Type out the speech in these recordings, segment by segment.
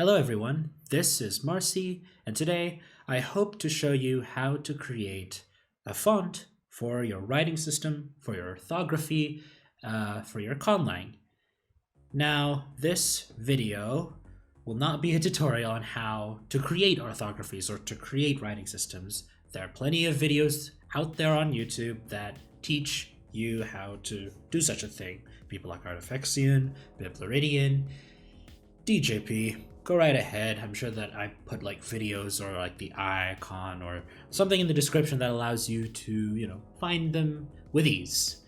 Hello everyone, this is Marcy, and today I hope to show you how to create a font for your writing system, for your orthography, for your Conlang. Now, this video will not be a tutorial on how to create orthographies or to create writing systems. There are plenty of videos out there on YouTube that teach you how to do such a thing. People like Artifexian, Biblaridian, DJP. Go right ahead. I'm sure that I put like videos or like the icon or something in the description that allows you to, find them with ease.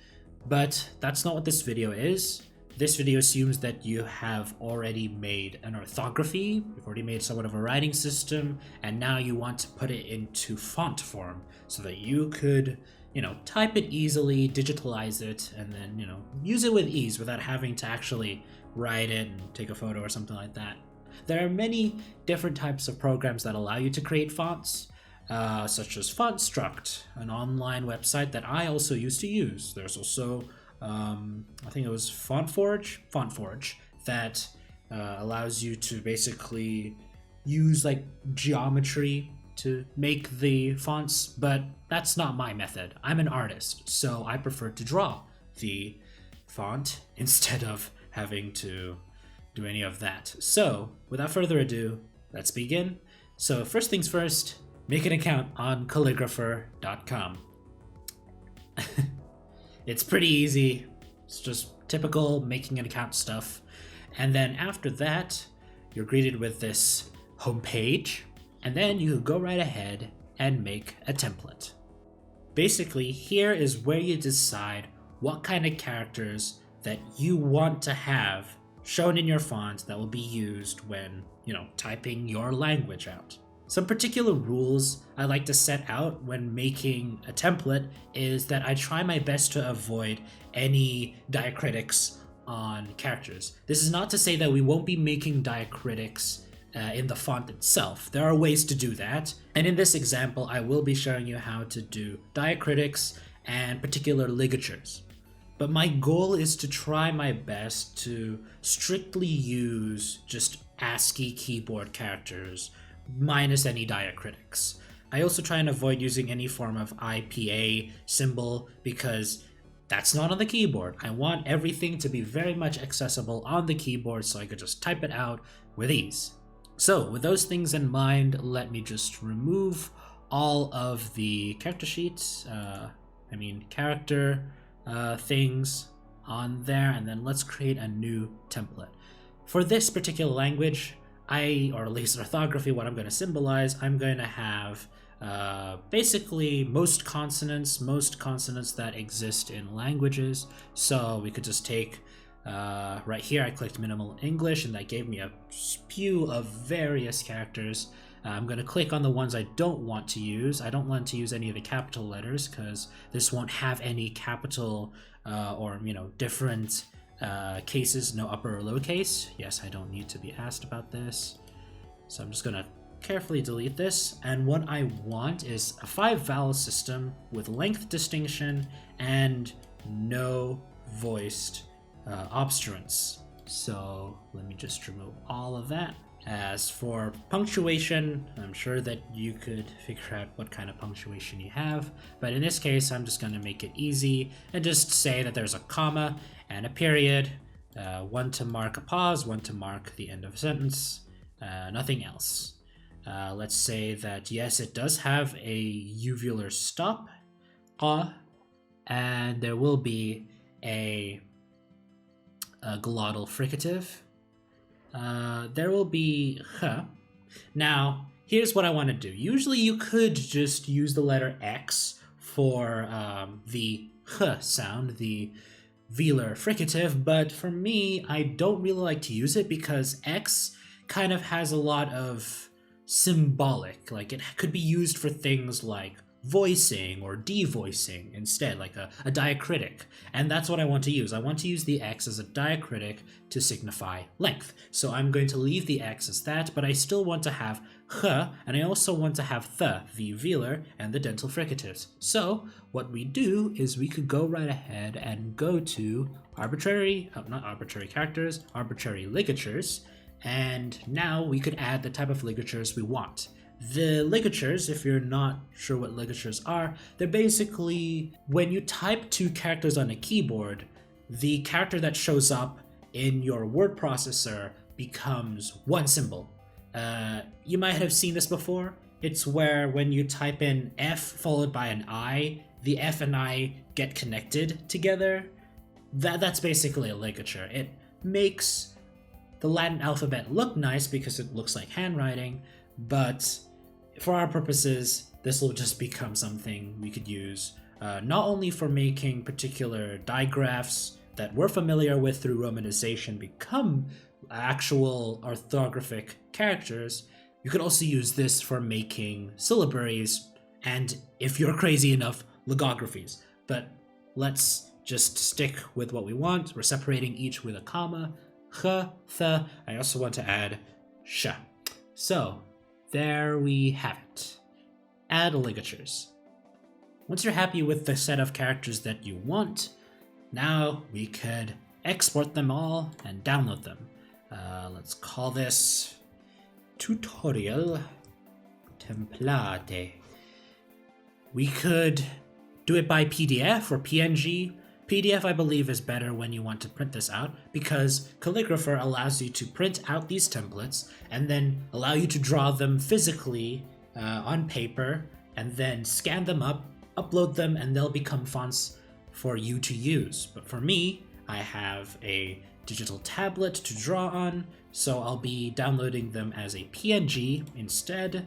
But that's not what this video is. This video assumes that you have already made an orthography, you've already made somewhat of a writing system, and now you want to put it into font form so that you could, type it easily, digitalize it, and then, use it with ease without having to actually write it and take a photo or something like that. There are many different types of programs that allow you to create fonts, such as FontStruct, an online website that I also used to use. There's also, I think it was FontForge, that allows you to basically use like geometry to make the fonts, but that's not my method. I'm an artist, so I prefer to draw the font instead of having to do any of that. So without further ado, let's begin. So first things first, make an account on Calligraphr.com. It's pretty easy. It's just typical making an account stuff. And then after that, you're greeted with this homepage, and then you go right ahead and make a template. Basically, here is where you decide what kind of characters that you want to have shown in your font that will be used when, typing your language out. Some particular rules I like to set out when making a template is that I try my best to avoid any diacritics on characters. This is not to say that we won't be making diacritics in the font itself. There are ways to do that, and in this example I will be showing you how to do diacritics and particular ligatures. But my goal is to try my best to strictly use just ASCII keyboard characters, minus any diacritics. I also try and avoid using any form of IPA symbol because that's not on the keyboard. I want everything to be very much accessible on the keyboard so I could just type it out with ease. So with those things in mind, let me just remove all of the character sheets, character things on there, and then let's create a new template. For this particular language, or at least orthography, what I'm going to symbolize, I'm going to have basically most consonants that exist in languages. So we could just take right here, I clicked minimal English, and that gave me a spew of various characters. I'm going to click on the ones I don't want to use. I don't want to use any of the capital letters because this won't have any capital or different cases, no upper or lowercase. Yes, I don't need to be asked about this. So I'm just going to carefully delete this. And what I want is a 5-vowel system with length distinction and no voiced obstruents. So let me just remove all of that. As for punctuation, I'm sure that you could figure out what kind of punctuation you have, but in this case I'm just going to make it easy and just say that there's a comma and a period, one to mark a pause, one to mark the end of a sentence, nothing else. Let's say that yes, it does have a uvular stop, and there will be a glottal fricative. There will be Now, here's what I want to do. Usually you could just use the letter X for the sound, the velar fricative, but for me, I don't really like to use it because X kind of has a lot of symbolic, like it could be used for things like voicing or devoicing instead, like a diacritic, and that's what I want to use. I want to use the X as a diacritic to signify length, so I'm going to leave the X as that, but I still want to have and I also want to have the velar and the dental fricatives. So what we do is we could go right ahead and go to arbitrary ligatures, And now we could add the type of ligatures we want. The ligatures, if you're not sure what ligatures are, they're basically when you type two characters on a keyboard, the character that shows up in your word processor becomes one symbol. You might have seen this before. It's where when you type in F followed by an I, the F and I get connected together. That's basically a ligature. It makes the Latin alphabet look nice because it looks like handwriting, but for our purposes, this will just become something we could use not only for making particular digraphs that we're familiar with through romanization become actual orthographic characters. You could also use this for making syllabaries and, if you're crazy enough, logographies. But let's just stick with what we want. We're separating each with a comma. Ch, th. I also want to add sh. So there we have it. Add ligatures. Once you're happy with the set of characters that you want, now we could export them all and download them. Let's call this tutorial template. We could do it by PDF or PNG. PDF, I believe, is better when you want to print this out because Calligraphr allows you to print out these templates and then allow you to draw them physically on paper and then scan them up, upload them, and they'll become fonts for you to use. But for me, I have a digital tablet to draw on, so I'll be downloading them as a PNG instead.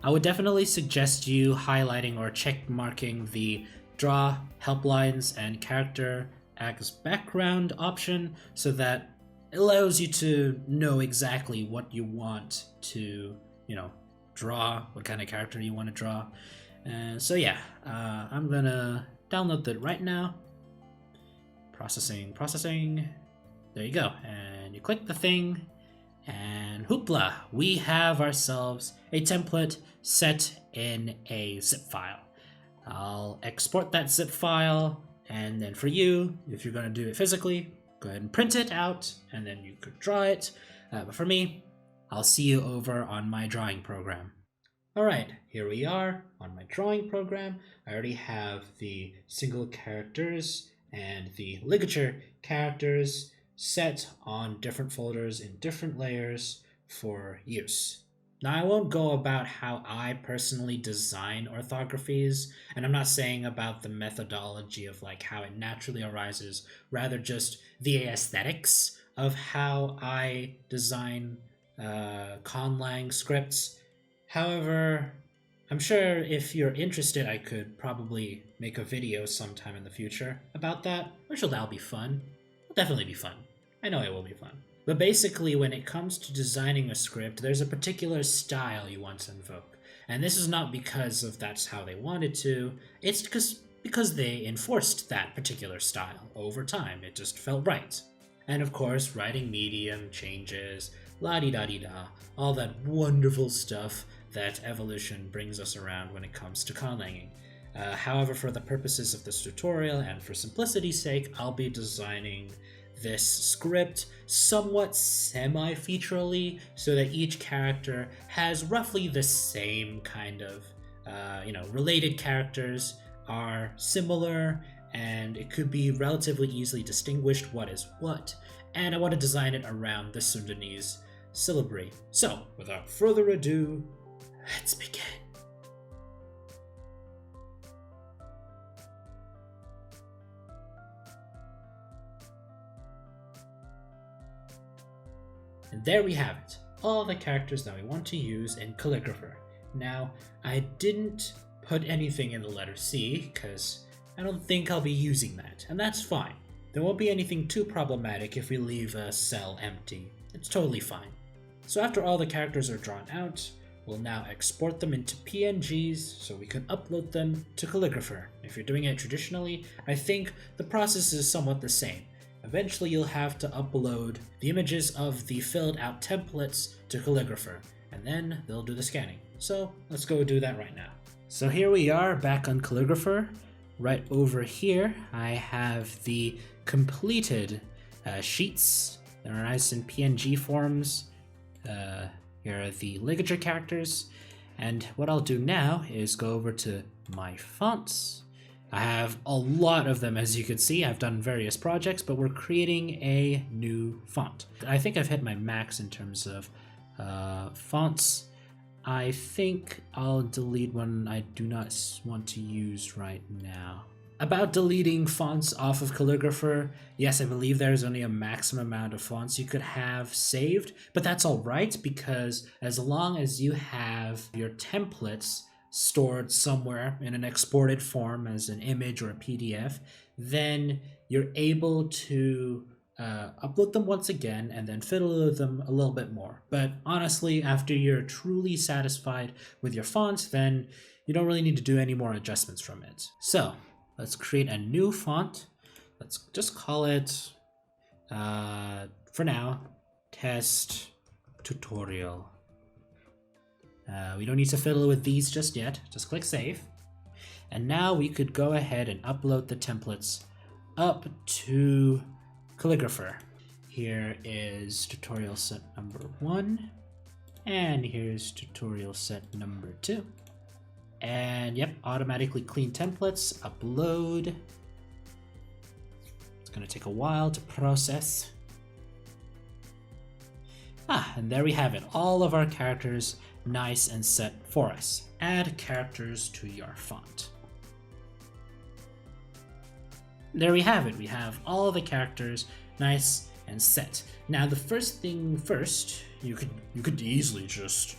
I would definitely suggest you highlighting or check marking the draw helplines and character as background option so that it allows you to know exactly what you want to, draw, what kind of character you want to draw. So yeah, I'm gonna download that right now. Processing. There you go. And you click the thing, and hoopla, we have ourselves a template set in a zip file. I'll export that zip file, and then for you, if you're going to do it physically, go ahead and print it out, and then you could draw it. But for me, I'll see you over on my drawing program. Alright, here we are on my drawing program. I already have the single characters and the ligature characters set on different folders in different layers for use. Now, I won't go about how I personally design orthographies, and I'm not saying about the methodology of how it naturally arises, rather just the aesthetics of how I design Conlang scripts. However, I'm sure if you're interested, I could probably make a video sometime in the future about that, which will now be fun. It'll definitely be fun. I know it will be fun. But basically, when it comes to designing a script, there's a particular style you want to invoke. And this is not because of that's how they wanted to, it's because they enforced that particular style over time. It just felt right. And of course, writing medium changes, la-di-da-di-da, all that wonderful stuff that evolution brings us around when it comes to conlanging. However, for the purposes of this tutorial and for simplicity's sake, I'll be designing this script somewhat semi-featurally so that each character has roughly the same kind of, related characters are similar, and it could be relatively easily distinguished what is what, and I want to design it around the Sundanese syllabary. So, without further ado, let's begin. And there we have it, all the characters that we want to use in Calligraphr. Now, I didn't put anything in the letter C, because I don't think I'll be using that, and that's fine. There won't be anything too problematic if we leave a cell empty. It's totally fine. So after all the characters are drawn out, we'll now export them into PNGs so we can upload them to Calligraphr. If you're doing it traditionally, I think the process is somewhat the same. Eventually you'll have to upload the images of the filled out templates to Calligraphr, and then they'll do the scanning. So let's go do that right now. So here we are back on Calligraphr. Right over here, I have the completed sheets They're nice in PNG forms. Here are the ligature characters. And what I'll do now is go over to my fonts. I have a lot of them, as you can see. I've done various projects, but we're creating a new font. I think I've hit my max in terms of fonts. I think I'll delete one I do not want to use right now. About deleting fonts off of Calligraphr, yes, I believe there's only a maximum amount of fonts you could have saved, but that's all right, because as long as you have your templates stored somewhere in an exported form as an image or a PDF, then you're able to upload them once again and then fiddle with them a little bit more. But honestly, after you're truly satisfied with your font, then you don't really need to do any more adjustments from it. So let's create a new font. Let's just call it, for now, test tutorial. We don't need to fiddle with these just yet. Just click save. And now we could go ahead and upload the templates up to Calligraphr. Here is tutorial set number 1. And here's tutorial set number 2. And yep, automatically clean templates, upload. It's gonna take a while to process. And there we have it. All of our characters nice and set for us. Add characters to your font. There we have it. We have all the characters nice and set. Now the first thing first, you could easily just,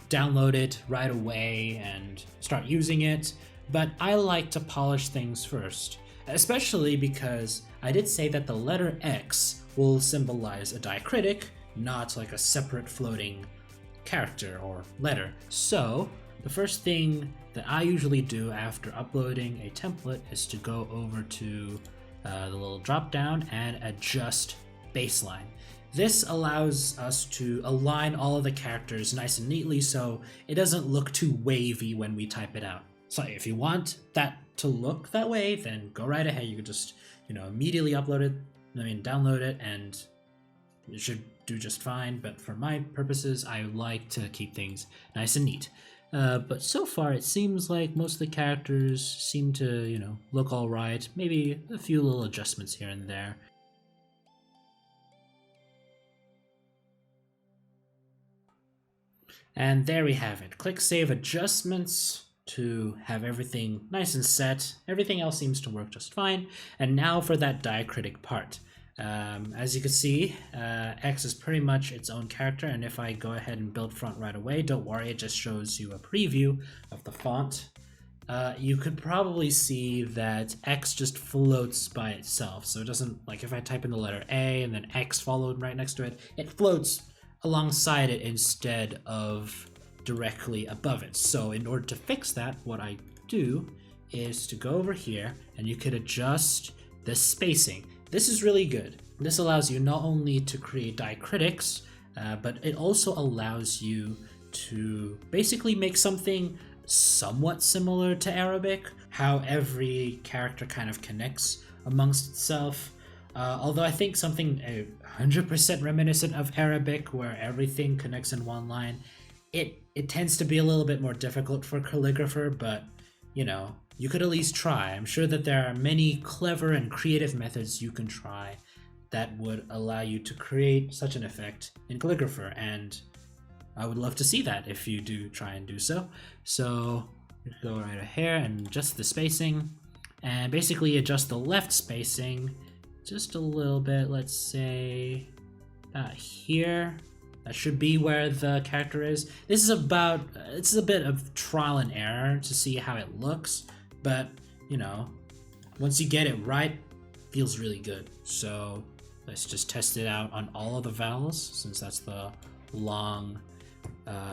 download it right away and start using it, but I like to polish things first, especially because I did say that the letter X will symbolize a diacritic, not like a separate floating character or letter. So the first thing that I usually do after uploading a template is to go over to the little drop down and adjust baseline. This allows us to align all of the characters nice and neatly so it doesn't look too wavy when we type it out. So if you want that to look that way, then go right ahead. You could just, immediately download it, and it should do just fine. But for my purposes, I like to keep things nice and neat. But so far, it seems like most of the characters seem to, look all right. Maybe a few little adjustments here and there. And there we have it. Click Save Adjustments to have everything nice and set. Everything else seems to work just fine. And now for that diacritic part. As you can see, X is pretty much its own character, and if I go ahead and build font right away, don't worry, it just shows you a preview of the font. You could probably see that X just floats by itself, so it doesn't, like if I type in the letter A and then X followed right next to it, it floats alongside it instead of directly above it. So in order to fix that, what I do is to go over here and you could adjust the spacing. This is really good. This allows you not only to create diacritics, but it also allows you to basically make something somewhat similar to Arabic, how every character kind of connects amongst itself. Although I think something 100% reminiscent of Arabic, where everything connects in one line, it tends to be a little bit more difficult for Calligraphr, but you could at least try. I'm sure that there are many clever and creative methods you can try that would allow you to create such an effect in Calligraphr, and I would love to see that if you do try and do so. So go right here and adjust the spacing, and basically adjust the left spacing just a little bit. Let's say here. That should be where the character is. This is a bit of trial and error to see how it looks, but once you get it right, it feels really good. So let's just test it out on all of the vowels, since that's the long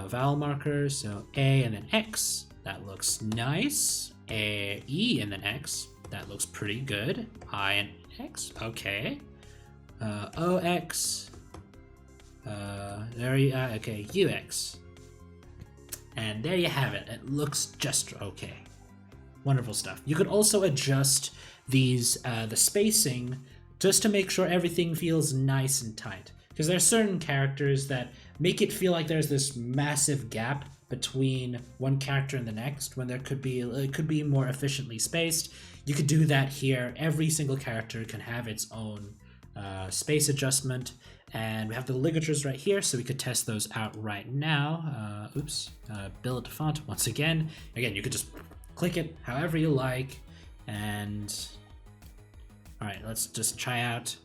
vowel marker. So A and then X, that looks nice. E and then X, that looks pretty good. I and X, okay. OX, okay, UX. And there you have it. It looks just okay. Wonderful stuff. You could also adjust these, the spacing just to make sure everything feels nice and tight. Because there are certain characters that make it feel like there's this massive gap between one character and the next when it could be more efficiently spaced. You could do that here. Every single character can have its own space adjustment, and we have the ligatures right here, so we could test those out right now. Build font once again. Again, you could just click it however you like, and all right, let's just try out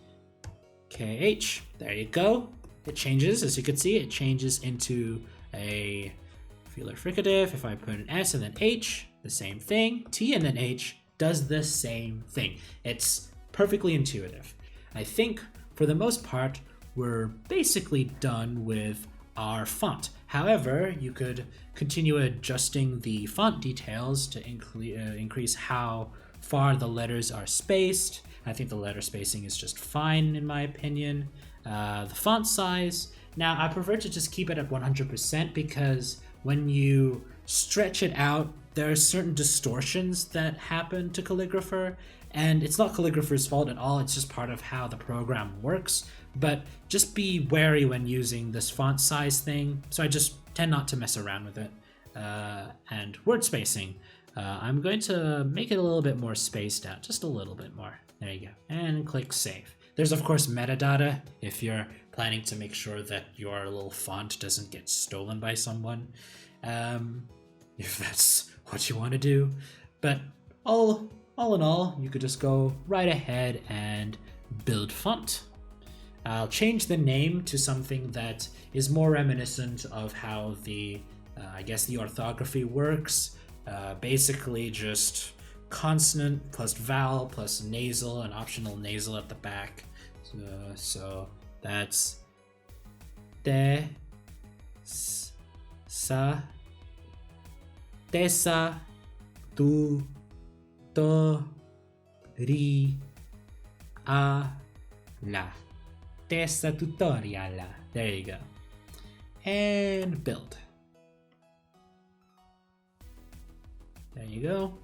KH. There you go. It changes, as you can see, it changes into a feeler fricative. If I put an S and then H, the same thing. T and then H does the same thing. It's perfectly intuitive. I think for the most part, we're basically done with our font. However, you could continue adjusting the font details to increase how far the letters are spaced. I think the letter spacing is just fine in my opinion. The font size, now I prefer to just keep it at 100% because when you stretch it out, there are certain distortions that happen to Calligraphr, and it's not Calligraph's fault at all, it's just part of how the program works. But just be wary when using this font size thing, so I just tend not to mess around with it. And word spacing, I'm going to make it a little bit more spaced out, just a little bit more. There you go, and click save. There's of course metadata if you're planning to make sure that your little font doesn't get stolen by someone, if that's what you want to do. But all in all, you could just go right ahead and build font. I'll change the name to something that is more reminiscent of how the, I guess the orthography works. Basically just consonant plus vowel plus nasal, an optional nasal at the back. So that's te, sa, tesa, tu, to, ri, a, la. Testa tutorial. There you go. And build. There you go.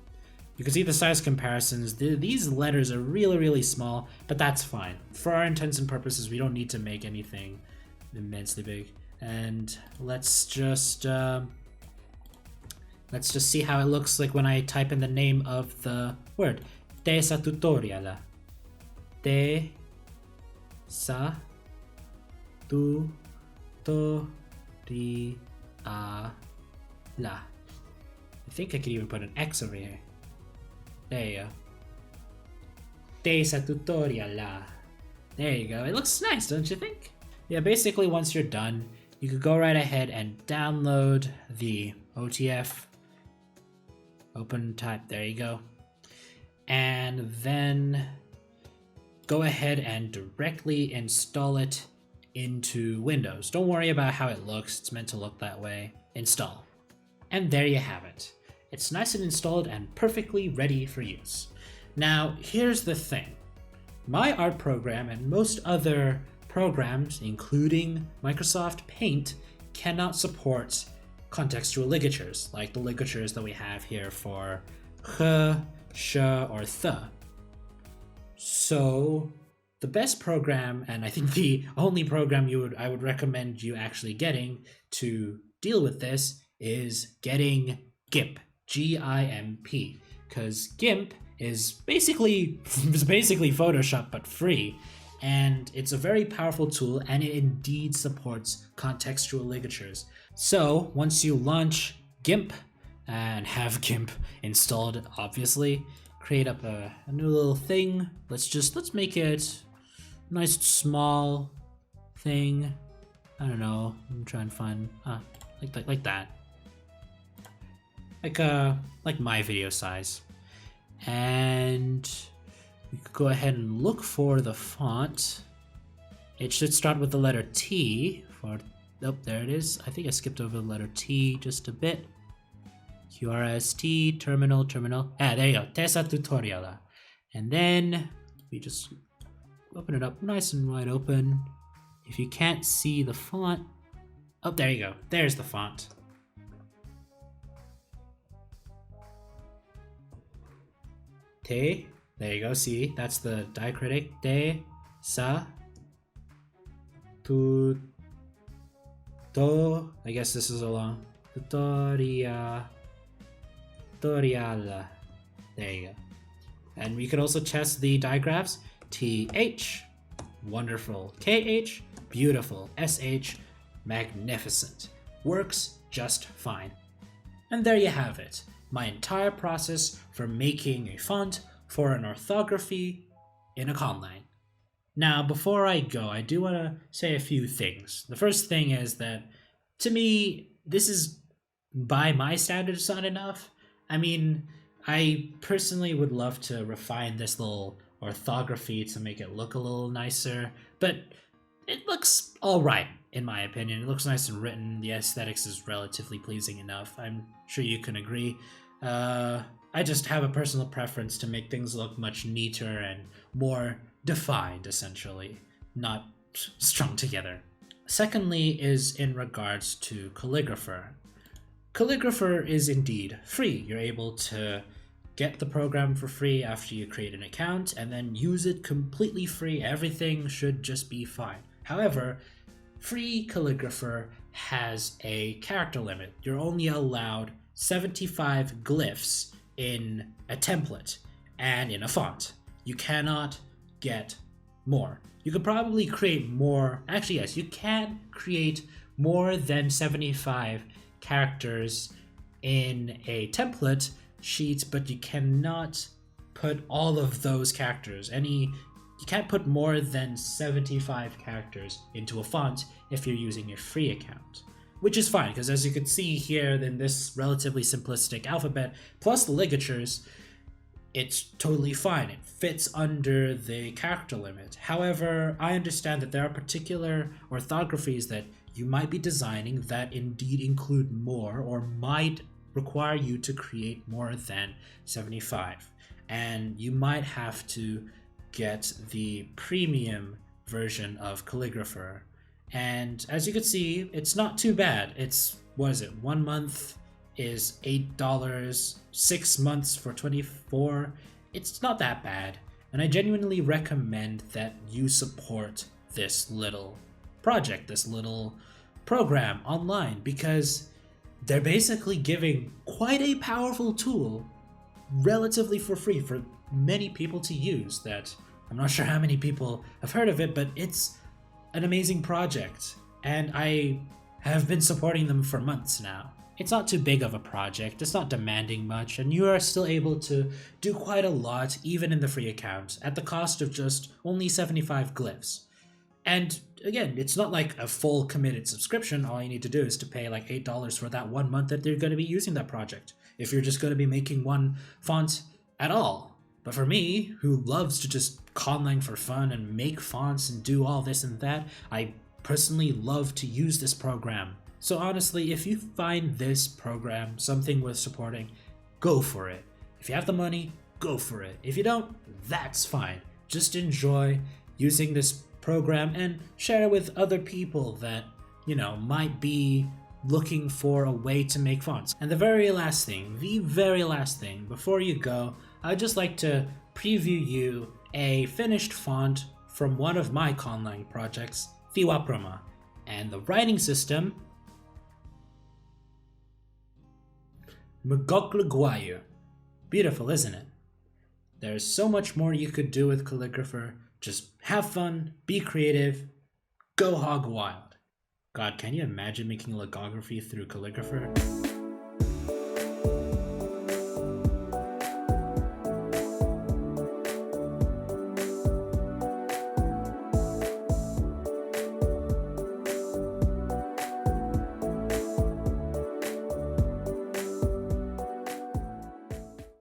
You can see the size comparisons. These letters are really, really small, but that's fine. For our intents and purposes, we don't need to make anything immensely big. And let's just see how it looks like when I type in the name of the word. Tesa tutorial. Te sa tu to ri a la. I think I could even put an X over here. There you go. Tesa tutorial la. There you go. It looks nice, don't you think? Yeah, basically once you're done, you could go right ahead and download the OTF. Open type, there you go. And then go ahead and directly install it into Windows. Don't worry about how it looks, it's meant to look that way. Install. And there you have it. It's nice and installed and perfectly ready for use. Now, here's the thing. My art program and most other programs, including Microsoft Paint, cannot support contextual ligatures, like the ligatures that we have here for h, sh, or th. So the best program, and I think the only program I would recommend you actually getting to deal with this, is getting GIMP, G-I-M-P, because GIMP is basically Photoshop but free, and it's a very powerful tool, and it indeed supports contextual ligatures. So once you launch GIMP and have GIMP installed, obviously, create up a new little thing. Let's make it a nice small thing. I don't know. I'm trying to find like that. Like my video size. And you could go ahead and look for the font. It should start with the letter T for, oh, there it is. I think I skipped over the letter T just a bit. QRST, terminal. Ah, there you go, Tesa tutorial. And then we just open it up nice and wide open. If you can't see the font, oh, there you go, there's the font. Te, there you go, see, that's the diacritic, te. sa tu to. I guess this is a long tutorial. There you go. And we could also test the digraphs. TH, wonderful. KH, beautiful. SH, magnificent. Works just fine. And there you have it. My entire process for making a font for an orthography in a Conlang. Now, before I go, I do want to say a few things. The first thing is that, to me, this is, by my standards, not enough. I mean, I personally would love to refine this little orthography to make it look a little nicer, but it looks alright, in my opinion. It looks nice and written. The aesthetics is relatively pleasing enough. I'm sure you can agree. I just have a personal preference to make things look much neater and more defined, essentially, not strung together. Secondly is in regards to Calligraphr. Calligraphr is indeed free. You're able to get the program for free after you create an account and then use it completely free. Everything should just be fine. However, free Calligraphr has a character limit. You're only allowed 75 glyphs in a template and in a font. You cannot get more. You could probably create more. Actually, yes, you can create more than 75 characters in a template sheet, but you cannot put all of those characters. You can't put more than 75 characters into a font if you're using a free account, which is fine, because as you can see here in this relatively simplistic alphabet, plus the ligatures, it's totally fine. It fits under the character limit. However, I understand that there are particular orthographies that you might be designing that indeed include more or might require you to create more than 75. And you might have to get the premium version of Calligraphr. And as you can see, it's not too bad. It's, what is it, 1 month is $8, 6 months for $24. It's not that bad. And I genuinely recommend that you support this little project, this little program online, because they're basically giving quite a powerful tool relatively for free for many people to use. That I'm not sure how many people have heard of it, but it's an amazing project, and I have been supporting them for months now. It's not too big of a project, it's not demanding much, and you are still able to do quite a lot even in the free account at the cost of just only 75 glyphs. And again, it's not like a full committed subscription. All you need to do is to pay like $8 for that 1 month that they're going to be using that project, if you're just going to be making one font at all. But for me, who loves to just Conlang for fun and make fonts and do all this and that, I personally love to use this program. So honestly, if you find this program something worth supporting, go for it. If you have the money, go for it. If you don't, that's fine. Just enjoy using this program and share it with other people that, might be looking for a way to make fonts. And the very last thing before you go, I'd just like to preview you a finished font from one of my Conlang projects, Thiwaprama. And the writing system, Mgoglagwayu. Beautiful, isn't it? There's so much more you could do with Calligraphr. Just have fun, be creative, go hog wild. God, can you imagine making lithography through Calligraphr?